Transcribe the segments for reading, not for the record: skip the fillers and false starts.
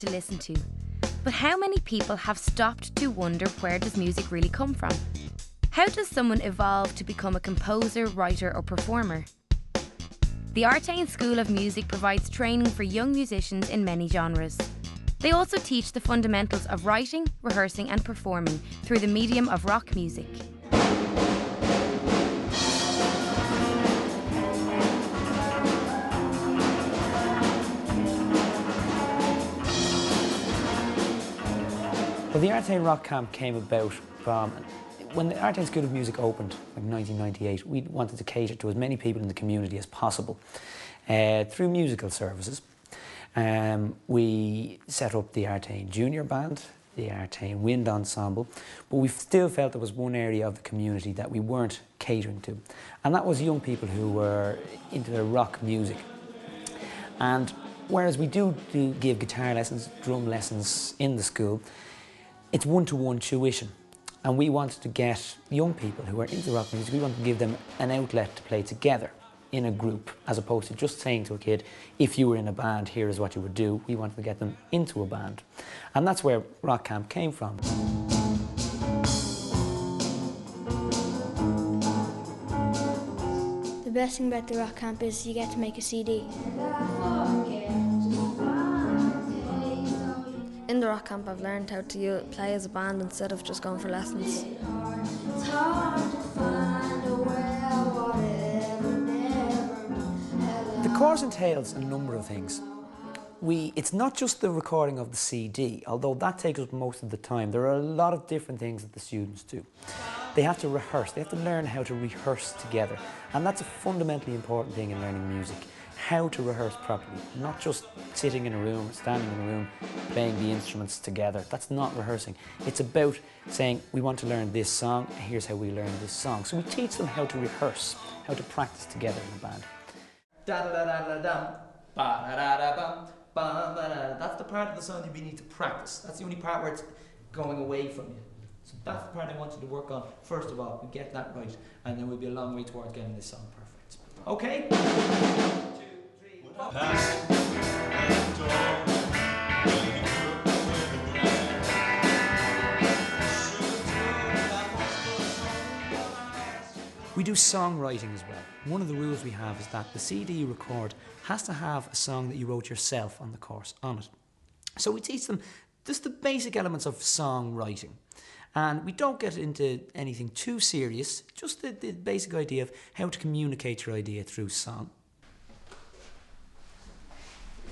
to listen to. But how many people have stopped to wonder, where does music really come from? How does someone evolve to become a composer, writer or performer? The Artane School of Music provides training for young musicians in many genres. They also teach the fundamentals of writing, rehearsing and performing through the medium of rock music. Well, the Artane Rock Camp came about from when the Artane School of Music opened, like 1998. We wanted to cater to as many people in the community as possible through musical services. We set up the Artane Junior Band, the Artane Wind Ensemble, but we still felt there was one area of the community that we weren't catering to, and that was young people who were into rock music. And whereas we do give guitar lessons, drum lessons in the school, it's one-to-one tuition. And we wanted to get young people who are into rock music, we wanted to give them an outlet to play together in a group, as opposed to just saying to a kid, if you were in a band, here is what you would do. We wanted to get them into a band. And that's where Rock Camp came from. The best thing about the Rock Camp is you get to make a CD. In the Rock Camp I've learned how to play as a band instead of just going for lessons. The course entails a number of things. It's not just the recording of the CD, although that takes up most of the time. There are a lot of different things that the students do. They have to rehearse, they have to learn how to rehearse together. And that's a fundamentally important thing in learning music. How to rehearse properly, not just sitting in a room, standing in a room, playing the instruments together. That's not rehearsing. It's about saying, we want to learn this song, here's how we learn this song. So we teach them how to rehearse, how to practice together in the band. That's the part of the song that we need to practice. That's the only part where it's going away from you. So that's the part I want you to work on. First of all, we get that right, and then we'll be a long way towards getting this song perfect. Okay? We do songwriting as well. One of the rules we have is that the CD you record has to have a song that you wrote yourself on the course on it. So we teach them just the basic elements of songwriting. And we don't get into anything too serious, just the basic idea of how to communicate your idea through song.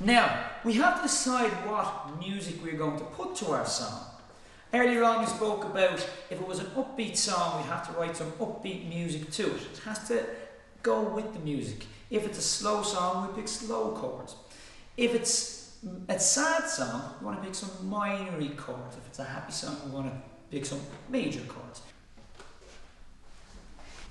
Now, we have to decide what music we're going to put to our song. Earlier on we spoke about if it was an upbeat song, we'd have to write some upbeat music to it. It has to go with the music. If it's a slow song, we pick slow chords. If it's a sad song, we want to pick some minor chords. If it's a happy song, we want to pick some major chords.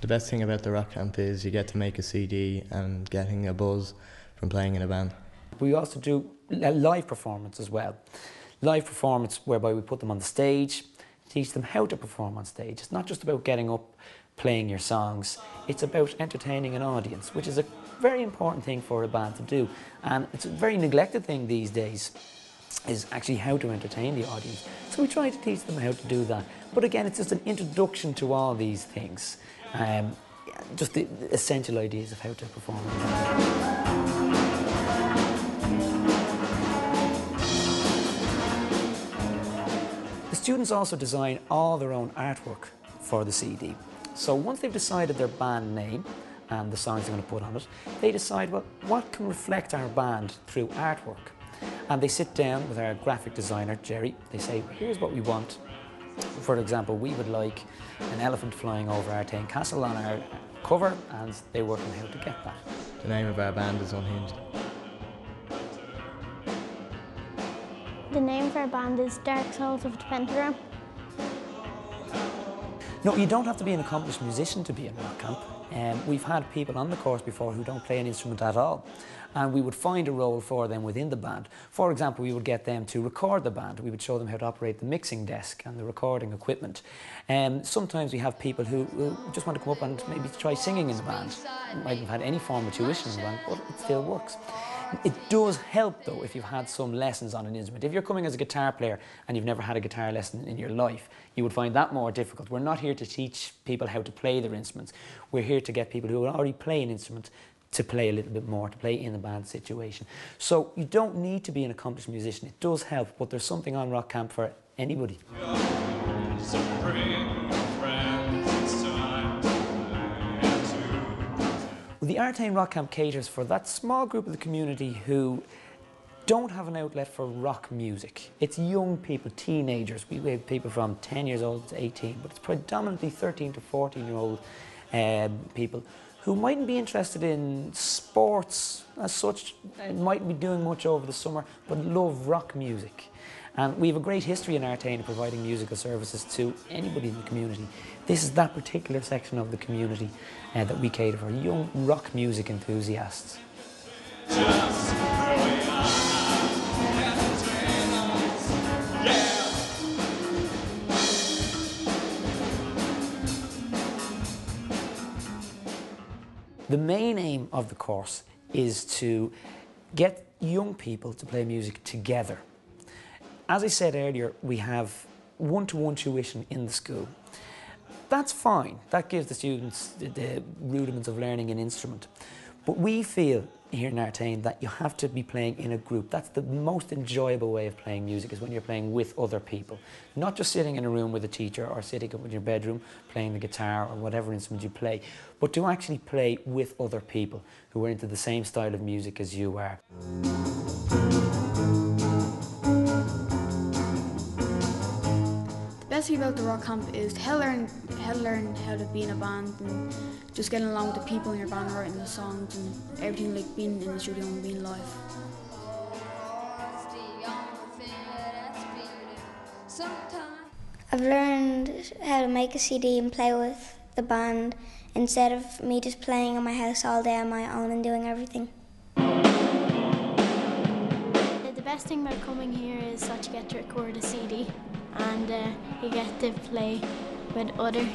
The best thing about the Rock Camp is you get to make a CD and getting a buzz from playing in a band. We also do a live performance as well. Live performance whereby we put them on the stage, teach them how to perform on stage. It's not just about getting up, playing your songs. It's about entertaining an audience, which is a very important thing for a band to do. And it's a very neglected thing these days, is actually how to entertain the audience. So we try to teach them how to do that. But again, it's just an introduction to all these things. Just the essential ideas of how to perform. The students also design all their own artwork for the CD. So once they've decided their band name and the songs they're going to put on it, they decide, well, what can reflect our band through artwork? And they sit down with our graphic designer, Jerry. They say, here's what we want. For example, we would like an elephant flying over Artane Castle on our cover, and they work on how to get that. The name of our band is Unhinged. The name of our band is Dark Souls of the Pentagram. No, you don't have to be an accomplished musician to be in Rock Camp. We've had people on the course before who don't play an instrument at all, and we would find a role for them within the band. For example, we would get them to record the band. We would show them how to operate the mixing desk and the recording equipment. Sometimes we have people who just want to come up and maybe try singing in the band. Might have had any form of tuition in the band, but it still works. It does help though if you've had some lessons on an instrument. If you're coming as a guitar player and you've never had a guitar lesson in your life, you would find that more difficult. We're not here to teach people how to play their instruments. We're here to get people who already play an instrument to play a little bit more, to play in a band situation. So you don't need to be an accomplished musician. It does help, but there's something on Rock Camp for anybody. Well, the Artane Rock Camp caters for that small group of the community who don't have an outlet for rock music. It's young people, teenagers. We have people from 10 years old to 18, but it's predominantly 13 to 14-year-old people who mightn't be interested in sports as such, mightn't be doing much over the summer, but love rock music. And we have a great history in Artane of providing musical services to anybody in the community. This is that particular section of the community that we cater for, young rock music enthusiasts. The main aim of the course is to get young people to play music together. As I said earlier, we have one-to-one tuition in the school. That's fine. That gives the students the rudiments of learning an instrument. But we feel here in Artane that you have to be playing in a group. That's the most enjoyable way of playing music, is when you're playing with other people. Not just sitting in a room with a teacher or sitting up in your bedroom playing the guitar or whatever instrument you play, but to actually play with other people who are into the same style of music as you are. The best thing about the rock camp is to learn how to be in a band and just getting along with the people in your band, writing the songs and everything, like being in the studio and being live. I've learned how to make a CD and play with the band instead of me just playing in my house all day on my own and doing everything. The best thing about coming here is that you get to record a CD and you get to play with other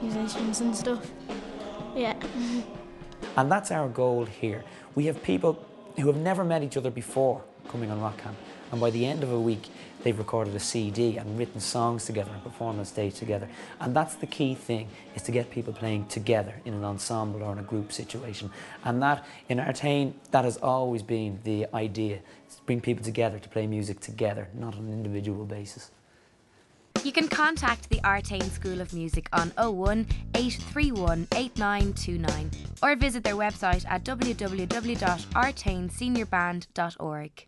musicians and stuff. Yeah. And that's our goal here. We have people who have never met each other before coming on Rock Camp, and by the end of a week they've recorded a CD and written songs together and performed on stage together. And that's the key thing, is to get people playing together in an ensemble or in a group situation. And that, in Artane, that has always been the idea, to bring people together to play music together, not on an individual basis. You can contact the Artane School of Music on 01 831 8929 or visit their website at www.artaneseniourband.org.